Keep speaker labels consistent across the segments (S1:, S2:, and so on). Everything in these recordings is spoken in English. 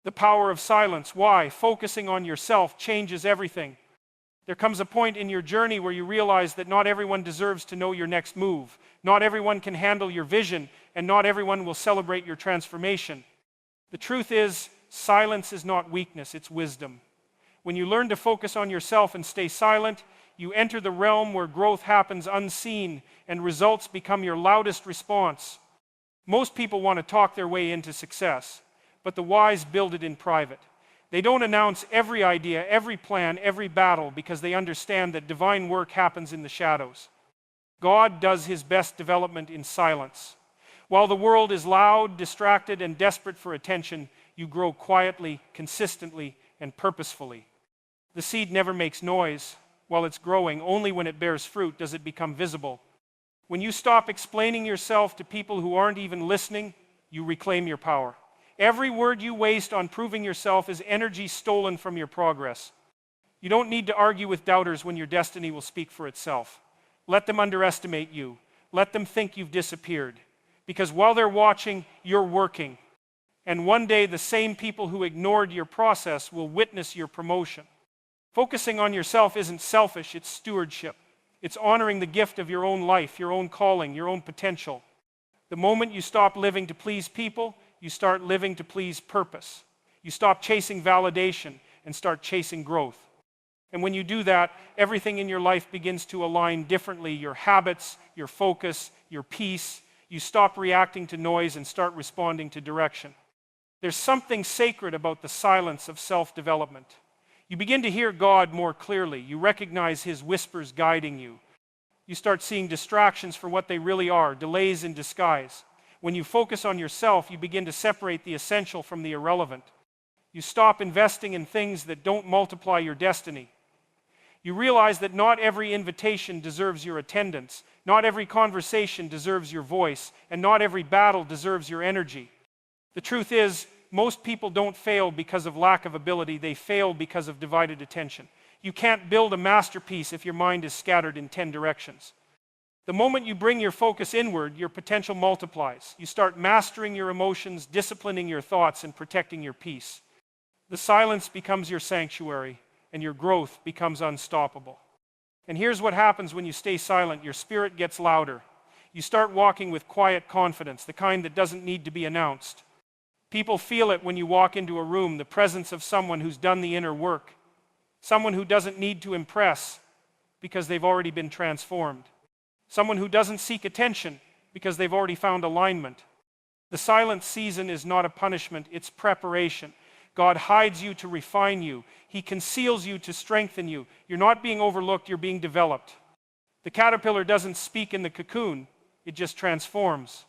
S1: The power of silence. Why? Focusing on yourself changes everything. There comes a point in your journey where you realize that not everyone deserves to know your next move. Not everyone can handle your vision, and not everyone will celebrate your transformation. The truth is, silence is not weakness, it's wisdom. When you learn to focus on yourself and stay silent, you enter the realm where growth happens unseen and results become your loudest response. Most people want to talk their way into success, but the wise build it in private. They don't announce every idea, every plan, every battle because they understand that divine work happens in the shadows. God does his best development in silence. While the world is loud, distracted, and desperate for attention, you grow quietly, consistently, and purposefully. The seed never makes noise while it's growing. Only when it bears fruit does it become visible. When you stop explaining yourself to people who aren't even listening, you reclaim your power. Every word you waste on proving yourself is energy stolen from your progress. You don't need to argue with doubters when your destiny will speak for itself. Let them underestimate you. Let them think you've disappeared. Because while they're watching, you're working. And one day, the same people who ignored your process will witness your promotion. Focusing on yourself isn't selfish, it's stewardship. It's honoring the gift of your own life, your own calling, your own potential. The moment you stop living to please people, you start living to please purpose. You stop chasing validation and start chasing growth. And when you do that, everything in your life begins to align differently. Your habits, your focus, your peace. You stop reacting to noise and start responding to direction. There's something sacred about the silence of self-development. You begin to hear God more clearly. You recognize his whispers guiding you. You start seeing distractions for what they really are, delays in disguise. When you focus on yourself, you begin to separate the essential from the irrelevant. You stop investing in things that don't multiply your destiny. You realize that not every invitation deserves your attendance, not every conversation deserves your voice, and not every battle deserves your energy. The truth is, most people don't fail because of lack of ability, they fail because of divided attention. You can't build a masterpiece if your mind is scattered in 10 directions. The moment you bring your focus inward, your potential multiplies. You start mastering your emotions, disciplining your thoughts, and protecting your peace. The silence becomes your sanctuary, and your growth becomes unstoppable. And here's what happens when you stay silent. Your spirit gets louder. You start walking with quiet confidence, the kind that doesn't need to be announced. People feel it when you walk into a room, the presence of someone who's done the inner work. Someone who doesn't need to impress because they've already been transformed. Someone who doesn't seek attention because they've already found alignment. The silent season is not a punishment, it's preparation. God hides you to refine you. He conceals you to strengthen you. You're not being overlooked, you're being developed. The caterpillar doesn't speak in the cocoon, it just transforms.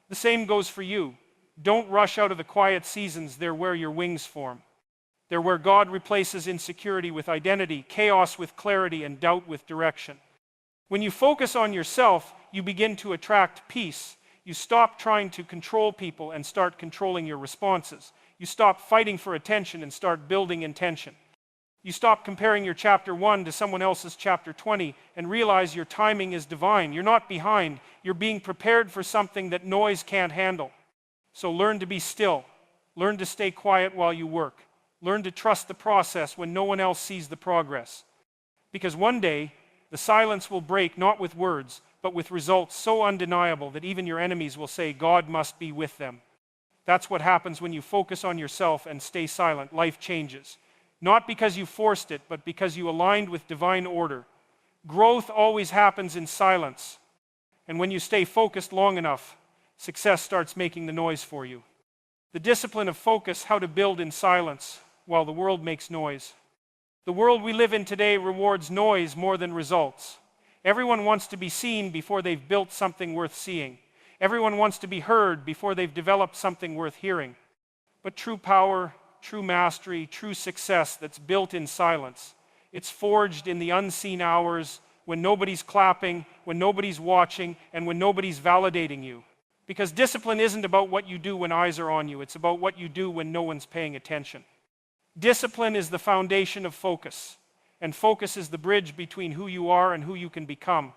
S1: The same goes for you. Don't rush out of the quiet seasons, they're where your wings form. They're where God replaces insecurity with identity, chaos with clarity, and doubt with direction. When you focus on yourself, you begin to attract peace. You stop trying to control people and start controlling your responses. You stop fighting for attention and start building intention. You stop comparing your chapter 1 to someone else's chapter 20 and realize your timing is divine. You're not behind. You're being prepared for something that noise can't handle. So learn to be still. Learn to stay quiet while you work. Learn to trust the process when no one else sees the progress. Because one day, the silence will break not with words, but with results so undeniable that even your enemies will say, God must be with them. That's what happens when you focus on yourself and stay silent. Life changes. Not because you forced it, but because you aligned with divine order. Growth always happens in silence. And when you stay focused long enough, success starts making the noise for you. The discipline of focus, how to build in silence while the world makes noise. The world we live in today rewards noise more than results. Everyone wants to be seen before they've built something worth seeing. Everyone wants to be heard before they've developed something worth hearing. But true power, true mastery, true success that's built in silence, it's forged in the unseen hours when nobody's clapping, when nobody's watching, and when nobody's validating you. Because discipline isn't about what you do when eyes are on you, it's about what you do when no one's paying attention. Discipline is the foundation of focus, and focus is the bridge between who you are and who you can become.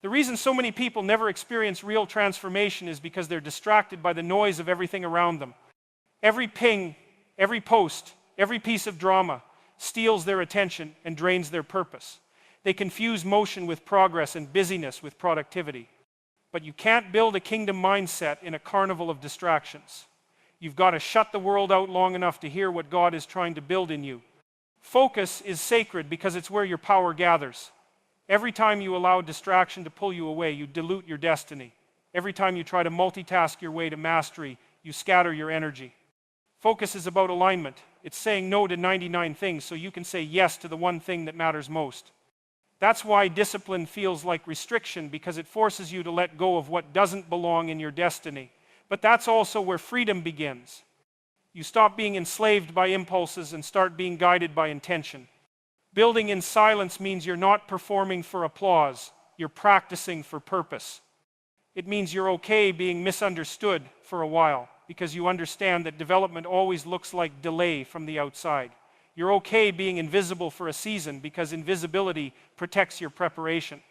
S1: The reason so many people never experience real transformation is because they're distracted by the noise of everything around them. Every ping, Every post, every piece of drama steals their attention and drains their purpose. They confuse motion with progress and busyness with productivity. But you can't build a kingdom mindset in a carnival of distractions. You've got to shut the world out long enough to hear what God is trying to build in you. Focus is sacred because it's where your power gathers. Every time you allow distraction to pull you away, you dilute your destiny. Every time you try to multitask your way to mastery, you scatter your energy. Focus is about alignment. It's saying no to 99 things so you can say yes to the one thing that matters most. That's why discipline feels like restriction, because it forces you to let go of what doesn't belong in your destiny. But that's also where freedom begins. You stop being enslaved by impulses and start being guided by intention. Building in silence means you're not performing for applause, you're practicing for purpose. It means you're okay being misunderstood for a while, because you understand that development always looks like delay from the outside. You're okay being invisible for a season because invisibility protects your preparation.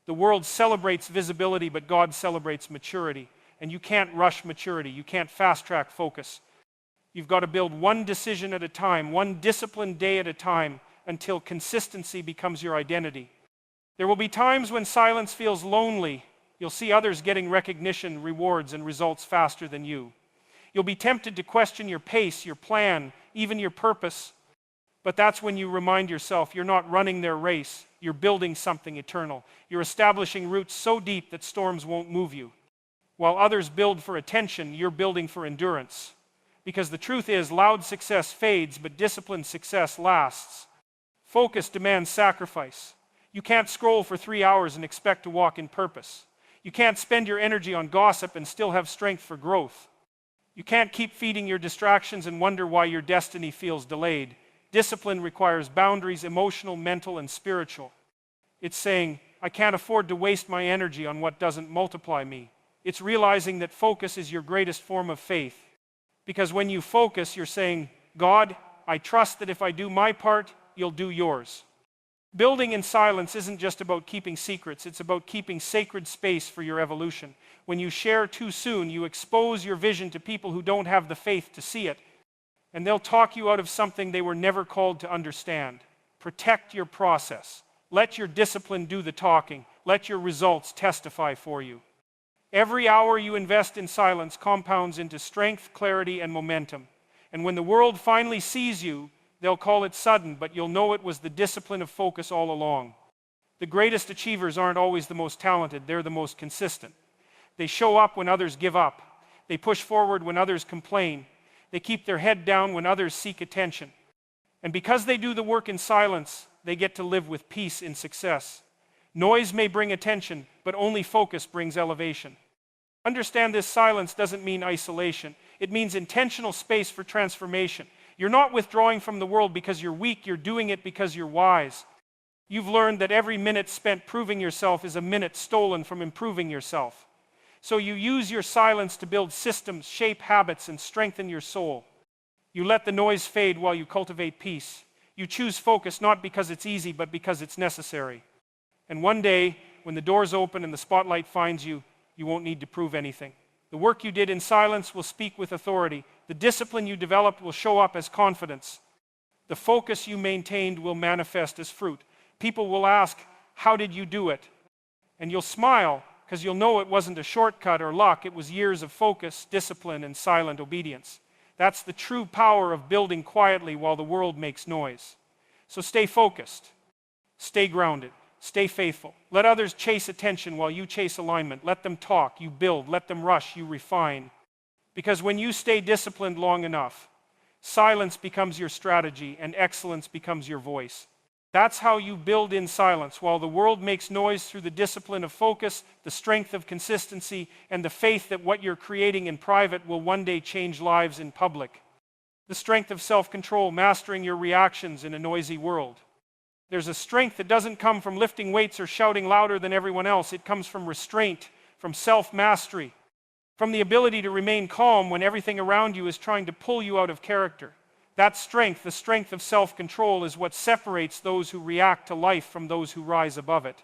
S1: The world celebrates visibility, but God celebrates maturity. And you can't rush maturity. You can't fast-track focus. You've got to build one decision at a time, one disciplined day at a time, until consistency becomes your identity. There will be times when silence feels lonely. You'll see others getting recognition, rewards, and results faster than you. You'll be tempted to question your pace, your plan, even your purpose. But that's when you remind yourself you're not running their race. You're building something eternal. You're establishing roots so deep that storms won't move you. While others build for attention, you're building for endurance. Because the truth is, loud success fades, but disciplined success lasts. Focus demands sacrifice. You can't scroll for 3 hours and expect to walk in purpose. You can't spend your energy on gossip and still have strength for growth. You can't keep feeding your distractions and wonder why your destiny feels delayed. Discipline requires boundaries, emotional, mental, and spiritual. It's saying, I can't afford to waste my energy on what doesn't multiply me. It's realizing that focus is your greatest form of faith. Because when you focus, you're saying, God, I trust that if I do my part, you'll do yours. Building in silence isn't just about keeping secrets, it's about keeping sacred space for your evolution. When you share too soon, you expose your vision to people who don't have the faith to see it. And they'll talk you out of something they were never called to understand. Protect your process. Let your discipline do the talking. Let your results testify for you. Every hour you invest in silence compounds into strength, clarity, and momentum. And when the world finally sees you, they'll call it sudden, but you'll know it was the discipline of focus all along. The greatest achievers aren't always the most talented, they're the most consistent. They show up when others give up. They push forward when others complain. They keep their head down when others seek attention. And because they do the work in silence, they get to live with peace in success. Noise may bring attention, but only focus brings elevation. Understand this: silence doesn't mean isolation. It means intentional space for transformation. You're not withdrawing from the world because you're weak, you're doing it because you're wise. You've learned that every minute spent proving yourself is a minute stolen from improving yourself. So you use your silence to build systems, shape habits, and strengthen your soul. You let the noise fade while you cultivate peace. You choose focus not because it's easy, but because it's necessary. And one day, when the doors open and the spotlight finds you, you won't need to prove anything. The work you did in silence will speak with authority. The discipline you developed will show up as confidence. The focus you maintained will manifest as fruit. People will ask, how did you do it? And you'll smile, because you'll know it wasn't a shortcut or luck. It was years of focus, discipline, and silent obedience. That's the true power of building quietly while the world makes noise. So stay focused, stay grounded, stay faithful. Let others chase attention while you chase alignment. Let them talk, you build. Let them rush, you refine. Because when you stay disciplined long enough, silence becomes your strategy and excellence becomes your voice. That's how you build in silence, while the world makes noise through the discipline of focus, the strength of consistency, and the faith that what you're creating in private will one day change lives in public. The strength of self-control, mastering your reactions in a noisy world. There's a strength that doesn't come from lifting weights or shouting louder than everyone else. It comes from restraint, from self-mastery, from the ability to remain calm when everything around you is trying to pull you out of character. That strength, the strength of self-control, is what separates those who react to life from those who rise above it.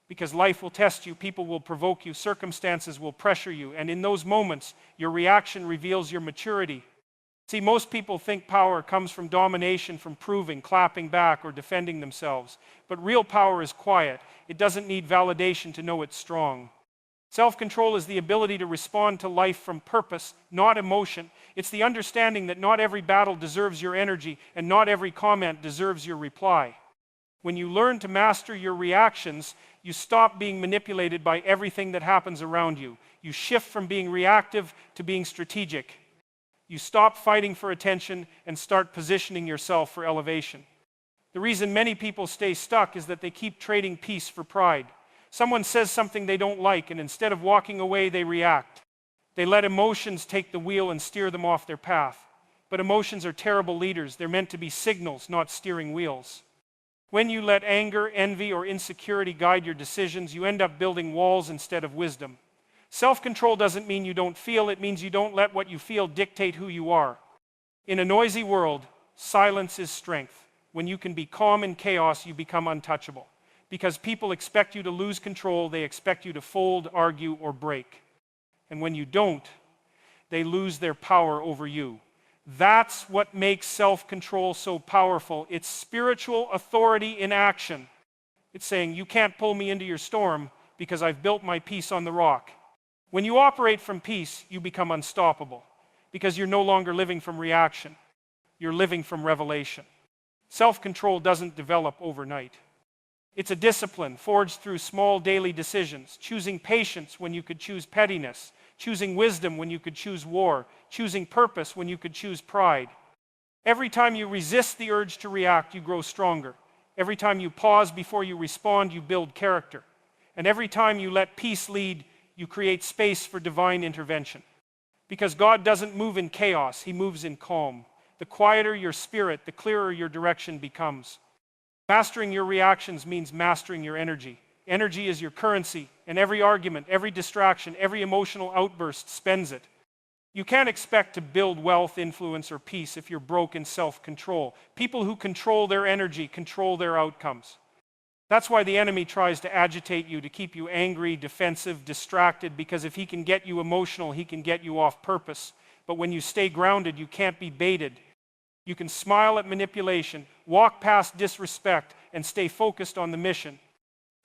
S1: Because life will test you, people will provoke you, circumstances will pressure you, and in those moments, your reaction reveals your maturity. See, most people think power comes from domination, from proving, clapping back, or defending themselves. But real power is quiet. It doesn't need validation to know it's strong. Self-control is the ability to respond to life from purpose, not emotion. It's the understanding that not every battle deserves your energy, and not every comment deserves your reply. When you learn to master your reactions, you stop being manipulated by everything that happens around you. You shift from being reactive to being strategic. You stop fighting for attention and start positioning yourself for elevation. The reason many people stay stuck is that they keep trading peace for pride. Someone says something they don't like, and instead of walking away, they react. They let emotions take the wheel and steer them off their path. But emotions are terrible leaders. They're meant to be signals, not steering wheels. When you let anger, envy, or insecurity guide your decisions, you end up building walls instead of wisdom. Self-control doesn't mean you don't feel, it means you don't let what you feel dictate who you are. In a noisy world, silence is strength. When you can be calm in chaos, you become untouchable. Because people expect you to lose control, they expect you to fold, argue, or break. And when you don't, they lose their power over you. That's what makes self-control so powerful. It's spiritual authority in action. It's saying, you can't pull me into your storm because I've built my peace on the rock. When you operate from peace, you become unstoppable because you're no longer living from reaction. You're living from revelation. Self-control doesn't develop overnight. It's a discipline forged through small daily decisions, choosing patience when you could choose pettiness, choosing wisdom when you could choose war, choosing purpose when you could choose pride. Every time you resist the urge to react, you grow stronger. Every time you pause before you respond, you build character. And every time you let peace lead, you create space for divine intervention. Because God doesn't move in chaos, He moves in calm. The quieter your spirit, the clearer your direction becomes. Mastering your reactions means mastering your energy. Energy is your currency, and every argument, every distraction, every emotional outburst spends it. You can't expect to build wealth, influence, or peace if you're broke in self-control. People who control their energy control their outcomes. That's why the enemy tries to agitate you, to keep you angry, defensive, distracted, because if he can get you emotional, he can get you off purpose. But when you stay grounded, you can't be baited. You can smile at manipulation, walk past disrespect, and stay focused on the mission.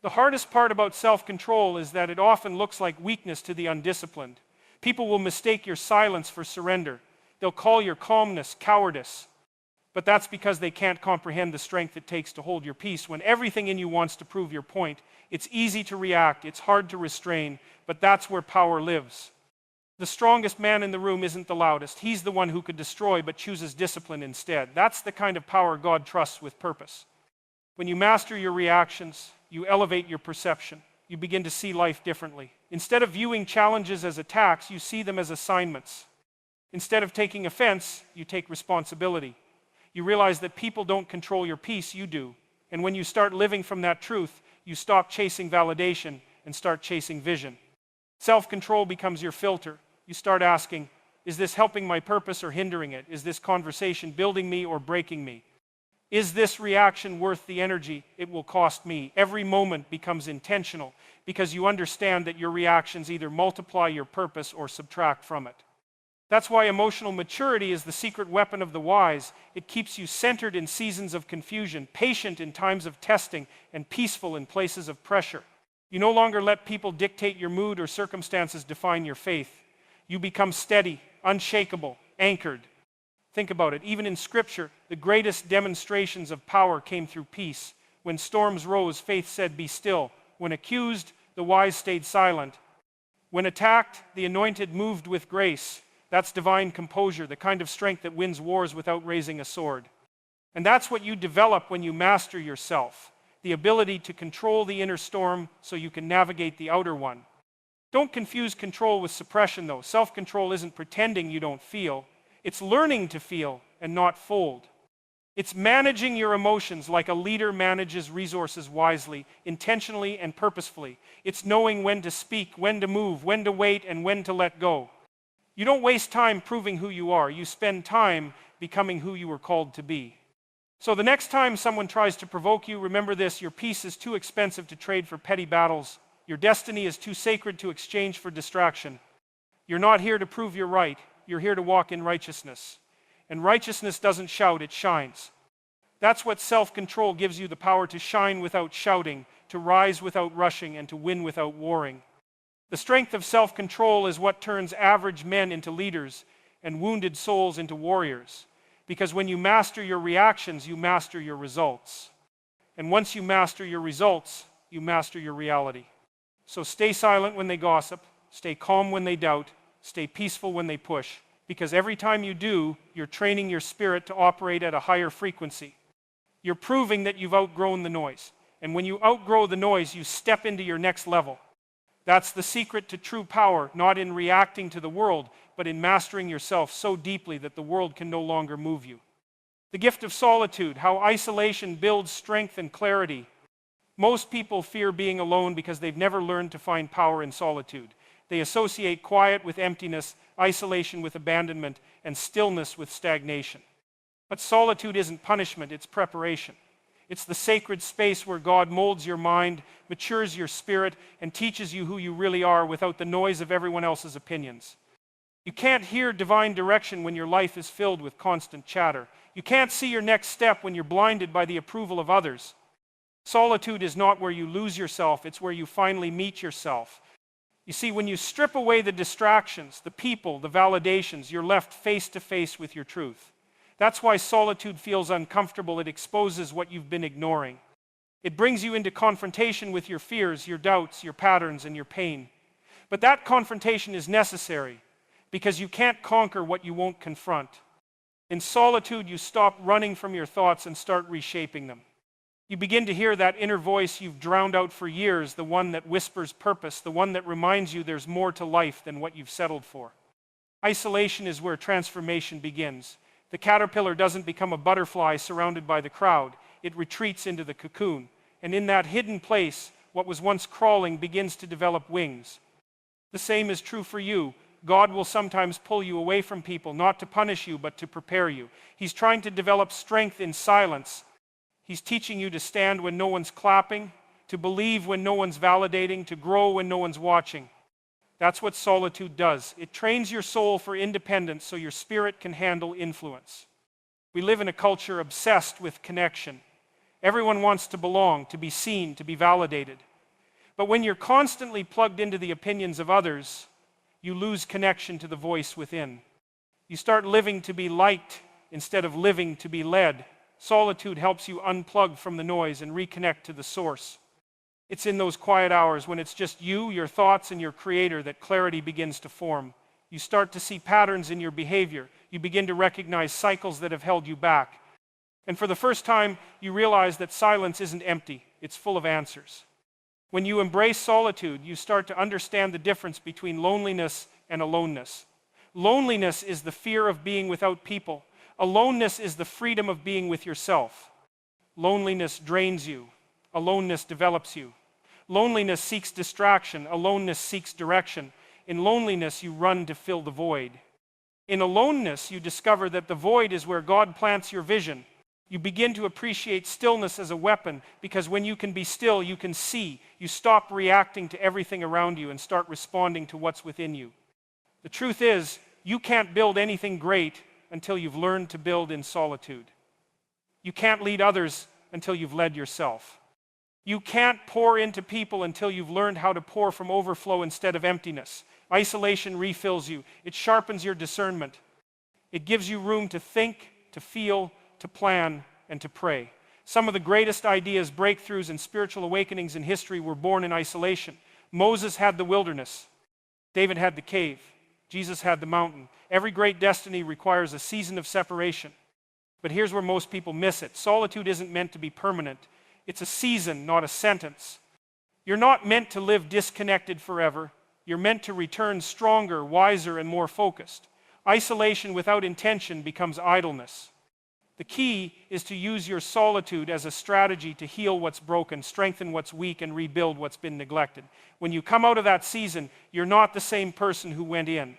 S1: The hardest part about self-control is that it often looks like weakness to the undisciplined. People will mistake your silence for surrender. They'll call your calmness cowardice. But that's because they can't comprehend the strength it takes to hold your peace when everything in you wants to prove your point. It's easy to react, it's hard to restrain, but that's where power lives. The strongest man in the room isn't the loudest. He's the one who could destroy but chooses discipline instead. That's the kind of power God trusts with purpose. When you master your reactions, you elevate your perception. You begin to see life differently. Instead of viewing challenges as attacks, you see them as assignments. Instead of taking offense, you take responsibility. You realize that people don't control your peace, you do. And when you start living from that truth, you stop chasing validation and start chasing vision. Self-control becomes your filter. You start asking, is this helping my purpose or hindering it? Is this conversation building me or breaking me? Is this reaction worth the energy it will cost me? Every moment becomes intentional because you understand that your reactions either multiply your purpose or subtract from it. That's why emotional maturity is the secret weapon of the wise. It keeps you centered in seasons of confusion, patient in times of testing, and peaceful in places of pressure. You no longer let people dictate your mood or circumstances define your faith. You become steady, unshakable, anchored. Think about it. Even in Scripture, the greatest demonstrations of power came through peace. When storms rose, faith said, "Be still." When accused, the wise stayed silent. When attacked, the anointed moved with grace. That's divine composure, the kind of strength that wins wars without raising a sword. And that's what you develop when you master yourself, the ability to control the inner storm so you can navigate the outer one. Don't confuse control with suppression, though. Self-control isn't pretending you don't feel. It's learning to feel and not fold. It's managing your emotions like a leader manages resources wisely, intentionally and purposefully. It's knowing when to speak, when to move, when to wait, and when to let go. You don't waste time proving who you are. You spend time becoming who you were called to be. So the next time someone tries to provoke you, remember this: your peace is too expensive to trade for petty battles. Your destiny is too sacred to exchange for distraction. You're not here to prove you're right. You're here to walk in righteousness. And righteousness doesn't shout, it shines. That's what self-control gives you, the power to shine without shouting, to rise without rushing, and to win without warring. The strength of self-control is what turns average men into leaders and wounded souls into warriors. Because when you master your reactions, you master your results. And once you master your results, you master your reality. So stay silent when they gossip, stay calm when they doubt, stay peaceful when they push. Because every time you do, you're training your spirit to operate at a higher frequency. You're proving that you've outgrown the noise. And when you outgrow the noise, you step into your next level. That's the secret to true power, not in reacting to the world, but in mastering yourself so deeply that the world can no longer move you. The gift of solitude, how isolation builds strength and clarity. Most people fear being alone because they've never learned to find power in solitude. They associate quiet with emptiness, isolation with abandonment, and stillness with stagnation. But solitude isn't punishment, it's preparation. It's the sacred space where God molds your mind, matures your spirit, and teaches you who you really are without the noise of everyone else's opinions. You can't hear divine direction when your life is filled with constant chatter. You can't see your next step when you're blinded by the approval of others. Solitude is not where you lose yourself, it's where you finally meet yourself. You see, when you strip away the distractions, the people, the validations, you're left face to face with your truth. That's why solitude feels uncomfortable. It exposes what you've been ignoring. It brings you into confrontation with your fears, your doubts, your patterns, and your pain. But that confrontation is necessary because you can't conquer what you won't confront. In solitude, you stop running from your thoughts and start reshaping them. You begin to hear that inner voice you've drowned out for years, the one that whispers purpose, the one that reminds you there's more to life than what you've settled for. Isolation is where transformation begins. The caterpillar doesn't become a butterfly surrounded by the crowd. It retreats into the cocoon. And in that hidden place, what was once crawling begins to develop wings. The same is true for you. God will sometimes pull you away from people, not to punish you, but to prepare you. He's trying to develop strength in silence. He's teaching you to stand when no one's clapping, to believe when no one's validating, to grow when no one's watching. That's what solitude does. It trains your soul for independence so your spirit can handle influence. We live in a culture obsessed with connection. Everyone wants to belong, to be seen, to be validated. But when you're constantly plugged into the opinions of others, you lose connection to the voice within. You start living to be liked instead of living to be led. Solitude helps you unplug from the noise and reconnect to the source. It's in those quiet hours when it's just you, your thoughts, and your Creator that clarity begins to form. You start to see patterns in your behavior. You begin to recognize cycles that have held you back. And for the first time, you realize that silence isn't empty. It's full of answers. When you embrace solitude, you start to understand the difference between loneliness and aloneness. Loneliness is the fear of being without people. Aloneness is the freedom of being with yourself. Loneliness drains you. Aloneness develops you. Loneliness seeks distraction. Aloneness seeks direction. In loneliness, you run to fill the void. In aloneness, you discover that the void is where God plants your vision. You begin to appreciate stillness as a weapon because when you can be still, you can see. You stop reacting to everything around you and start responding to what's within you. The truth is, you can't build anything great until you've learned to build in solitude. You can't lead others until you've led yourself. You can't pour into people until you've learned how to pour from overflow instead of emptiness. Isolation refills you. It sharpens your discernment. It gives you room to think, to feel, to plan, and to pray. Some of the greatest ideas, breakthroughs, and spiritual awakenings in history were born in isolation. Moses had the wilderness. David had the cave. Jesus had the mountain. Every great destiny requires a season of separation. But here's where most people miss it. Solitude isn't meant to be permanent. It's a season, not a sentence. You're not meant to live disconnected forever. You're meant to return stronger, wiser, and more focused. Isolation without intention becomes idleness. The key is to use your solitude as a strategy to heal what's broken, strengthen what's weak, and rebuild what's been neglected. When you come out of that season, you're not the same person who went in.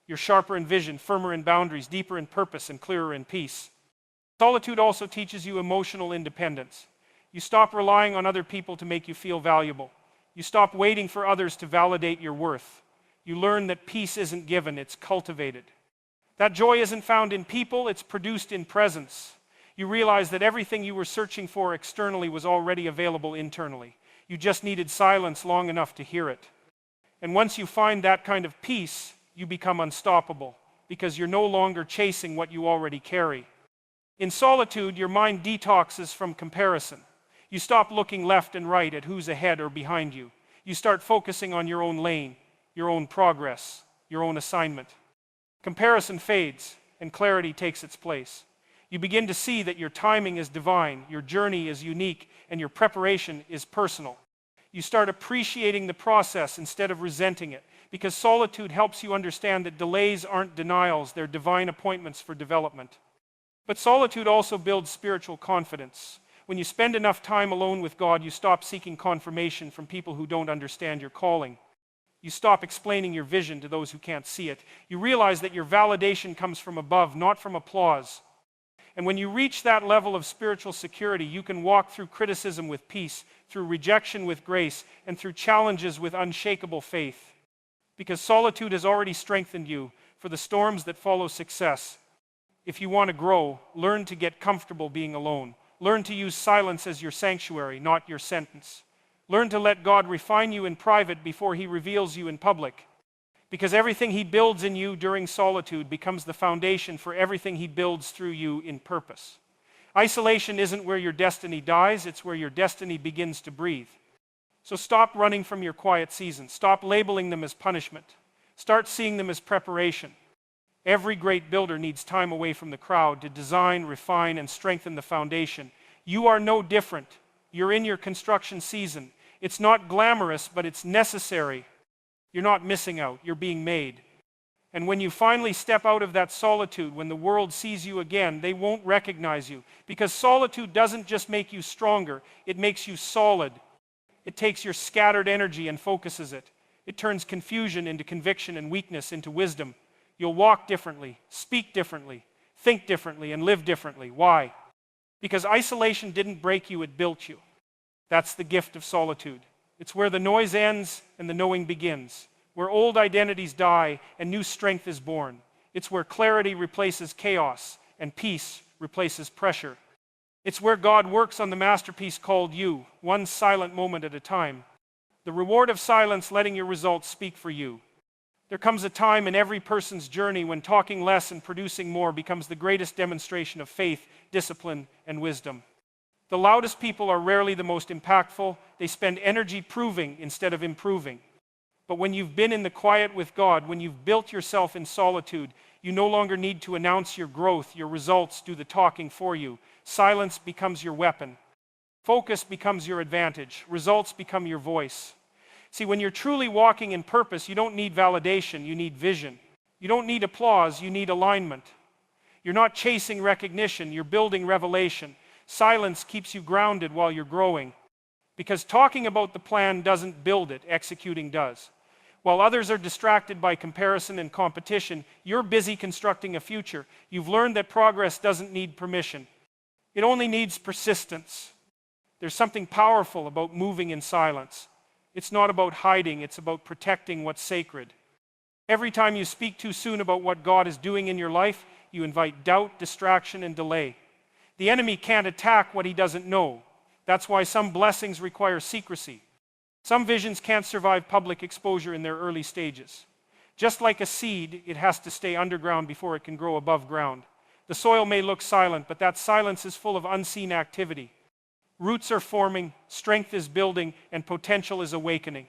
S1: You're sharper in vision, firmer in boundaries, deeper in purpose, and clearer in peace. Solitude also teaches you emotional independence. You stop relying on other people to make you feel valuable. You stop waiting for others to validate your worth. You learn that peace isn't given, it's cultivated. That joy isn't found in people, it's produced in presence. You realize that everything you were searching for externally was already available internally. You just needed silence long enough to hear it. And once you find that kind of peace, you become unstoppable, because you're no longer chasing what you already carry. In solitude, your mind detoxes from comparison. You stop looking left and right at who's ahead or behind you. You start focusing on your own lane, your own progress, your own assignment. Comparison fades, and clarity takes its place. You begin to see that your timing is divine, your journey is unique, and your preparation is personal. You start appreciating the process instead of resenting it, because solitude helps you understand that delays aren't denials, they're divine appointments for development. But solitude also builds spiritual confidence. When you spend enough time alone with God, you stop seeking confirmation from people who don't understand your calling. You stop explaining your vision to those who can't see it. You realize that your validation comes from above, not from applause. And when you reach that level of spiritual security, you can walk through criticism with peace, through rejection with grace, and through challenges with unshakable faith. Because solitude has already strengthened you for the storms that follow success. If you want to grow, learn to get comfortable being alone. Learn to use silence as your sanctuary, not your sentence. Learn to let God refine you in private before He reveals you in public. Because everything He builds in you during solitude becomes the foundation for everything He builds through you in purpose. Isolation isn't where your destiny dies, it's where your destiny begins to breathe. So stop running from your quiet seasons. Stop labeling them as punishment. Start seeing them as preparation. Every great builder needs time away from the crowd to design, refine, and strengthen the foundation. You are no different. You're in your construction season. It's not glamorous, but it's necessary. You're not missing out. You're being made. And when you finally step out of that solitude, when the world sees you again, they won't recognize you. Because solitude doesn't just make you stronger, it makes you solid. It takes your scattered energy and focuses it. It turns confusion into conviction and weakness into wisdom. You'll walk differently, speak differently, think differently, and live differently. Why? Because isolation didn't break you, it built you. That's the gift of solitude. It's where the noise ends and the knowing begins, where old identities die and new strength is born. It's where clarity replaces chaos and peace replaces pressure. It's where God works on the masterpiece called you, one silent moment at a time. The reward of silence, letting your results speak for you. There comes a time in every person's journey when talking less and producing more becomes the greatest demonstration of faith, discipline, and wisdom. The loudest people are rarely the most impactful. They spend energy proving instead of improving. But when you've been in the quiet with God, when you've built yourself in solitude, you no longer need to announce your growth. Your results do the talking for you. Silence becomes your weapon. Focus becomes your advantage. Results become your voice. See, when you're truly walking in purpose, you don't need validation, you need vision. You don't need applause, you need alignment. You're not chasing recognition, you're building revelation. Silence keeps you grounded while you're growing. Because talking about the plan doesn't build it, executing does. While others are distracted by comparison and competition, you're busy constructing a future. You've learned that progress doesn't need permission. It only needs persistence. There's something powerful about moving in silence. It's not about hiding, it's about protecting what's sacred. Every time you speak too soon about what God is doing in your life, you invite doubt, distraction, and delay. The enemy can't attack what he doesn't know. That's why some blessings require secrecy. Some visions can't survive public exposure in their early stages. Just like a seed, it has to stay underground before it can grow above ground. The soil may look silent, but that silence is full of unseen activity. Roots are forming, strength is building, and potential is awakening.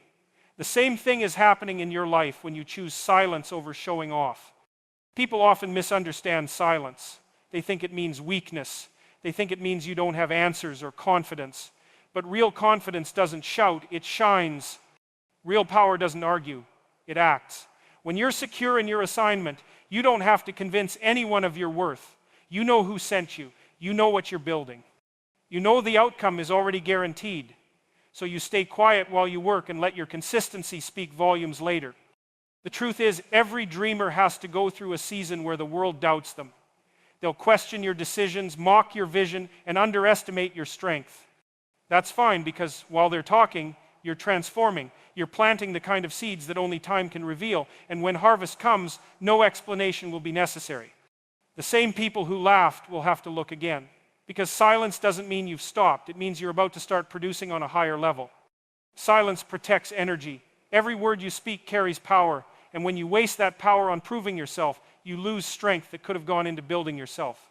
S1: The same thing is happening in your life when you choose silence over showing off. People often misunderstand silence. They think it means weakness. They think it means you don't have answers or confidence. But real confidence doesn't shout, it shines. Real power doesn't argue, it acts. When you're secure in your assignment, you don't have to convince anyone of your worth. You know who sent you. You know what you're building. You know the outcome is already guaranteed. So you stay quiet while you work and let your consistency speak volumes later. The truth is, every dreamer has to go through a season where the world doubts them. They'll question your decisions, mock your vision, and underestimate your strength. That's fine, because while they're talking, You're transforming. You're planting the kind of seeds that only time can reveal. And when harvest comes, no explanation will be necessary. The same people who laughed will have to look again. Because silence doesn't mean you've stopped. It means you're about to start producing on a higher level. Silence protects energy. Every word you speak carries power. And when you waste that power on proving yourself, you lose strength that could have gone into building yourself.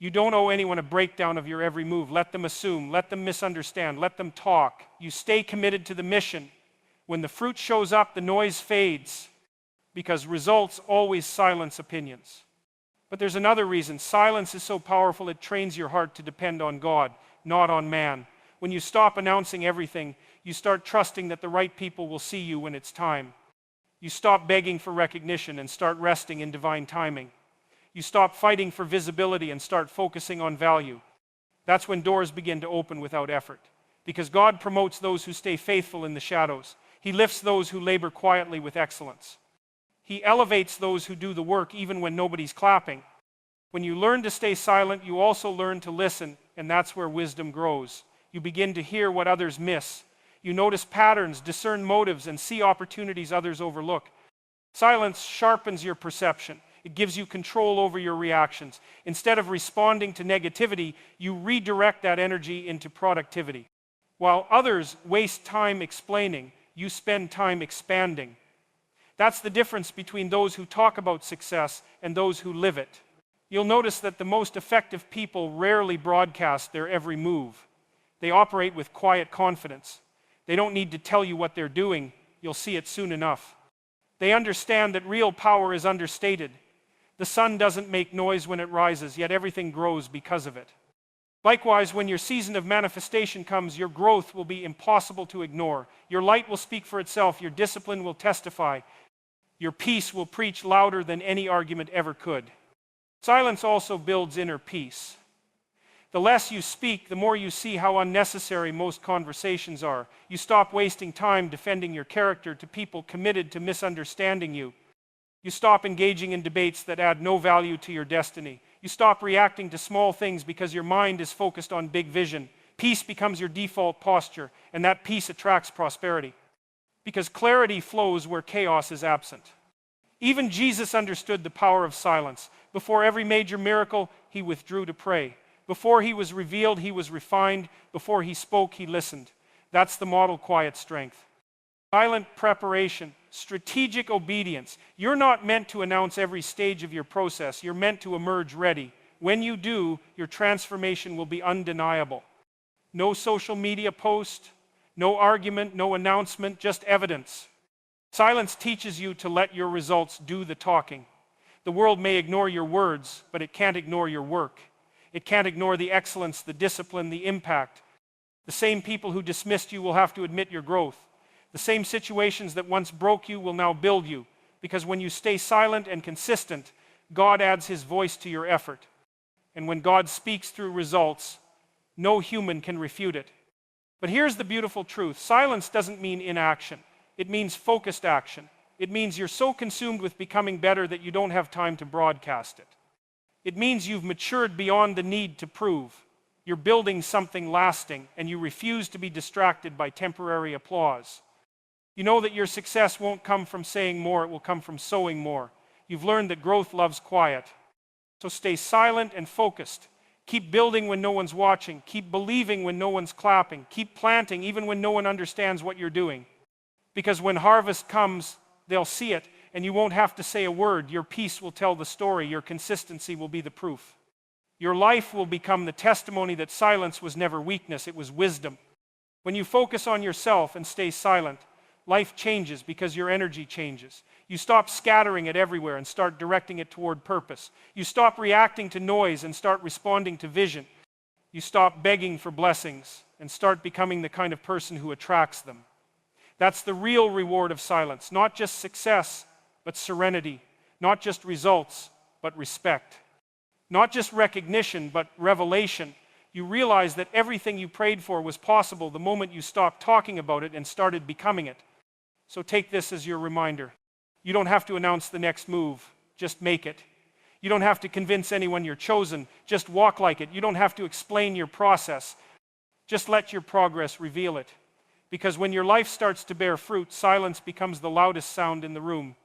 S1: You don't owe anyone a breakdown of your every move. Let them assume. Let them misunderstand. Let them talk. You stay committed to the mission. When the fruit shows up, the noise fades. Because results always silence opinions. But there's another reason. Silence is so powerful it trains your heart to depend on God, not on man. When you stop announcing everything, you start trusting that the right people will see you when it's time. You stop begging for recognition and start resting in divine timing. You stop fighting for visibility and start focusing on value. That's when doors begin to open without effort. Because God promotes those who stay faithful in the shadows. He lifts those who labor quietly with excellence. He elevates those who do the work even when nobody's clapping. When you learn to stay silent, you also learn to listen, and that's where wisdom grows. You begin to hear what others miss. You notice patterns, discern motives, and see opportunities others overlook. Silence sharpens your perception. It gives you control over your reactions. Instead of responding to negativity, you redirect that energy into productivity. While others waste time explaining, you spend time expanding. That's the difference between those who talk about success and those who live it. You'll notice that the most effective people rarely broadcast their every move. They operate with quiet confidence. They don't need to tell you what they're doing. You'll see it soon enough. They understand that real power is understated. The sun doesn't make noise when it rises, yet everything grows because of it. Likewise, when your season of manifestation comes, your growth will be impossible to ignore. Your light will speak for itself. Your discipline will testify. Your peace will preach louder than any argument ever could. Silence also builds inner peace. The less you speak, the more you see how unnecessary most conversations are. You stop wasting time defending your character to people committed to misunderstanding you. You stop engaging in debates that add no value to your destiny. You stop reacting to small things because your mind is focused on big vision. Peace becomes your default posture, and that peace attracts prosperity. Because clarity flows where chaos is absent. Even Jesus understood the power of silence. Before every major miracle, he withdrew to pray. Before he was revealed, he was refined. Before he spoke, he listened. That's the model quiet strength. Silent preparation, strategic obedience. You're not meant to announce every stage of your process. You're meant to emerge ready. When you do, your transformation will be undeniable. No social media post, no argument, no announcement, just evidence. Silence teaches you to let your results do the talking. The world may ignore your words, but it can't ignore your work. It can't ignore the excellence, the discipline, the impact. The same people who dismissed you will have to admit your growth. The same situations that once broke you will now build you. Because when you stay silent and consistent, God adds his voice to your effort. And when God speaks through results, no human can refute it. But here's the beautiful truth. Silence doesn't mean inaction. It means focused action. It means you're so consumed with becoming better that you don't have time to broadcast it. It means you've matured beyond the need to prove. You're building something lasting, and you refuse to be distracted by temporary applause. You know that your success won't come from saying more, it will come from sowing more. You've learned that growth loves quiet. So stay silent and focused. Keep building when no one's watching. Keep believing when no one's clapping. Keep planting even when no one understands what you're doing. Because when harvest comes, they'll see it, and you won't have to say a word. Your peace will tell the story. Your consistency will be the proof. Your life will become the testimony that silence was never weakness, it was wisdom. When you focus on yourself and stay silent, life changes because your energy changes. You stop scattering it everywhere and start directing it toward purpose. You stop reacting to noise and start responding to vision. You stop begging for blessings and start becoming the kind of person who attracts them. That's the real reward of silence. Not just success, but serenity. Not just results, but respect. Not just recognition, but revelation. You realize that everything you prayed for was possible the moment you stopped talking about it and started becoming it. So take this as your reminder. You don't have to announce the next move, just make it. You don't have to convince anyone you're chosen, just walk like it. You don't have to explain your process, just let your progress reveal it. Because when your life starts to bear fruit, silence becomes the loudest sound in the room.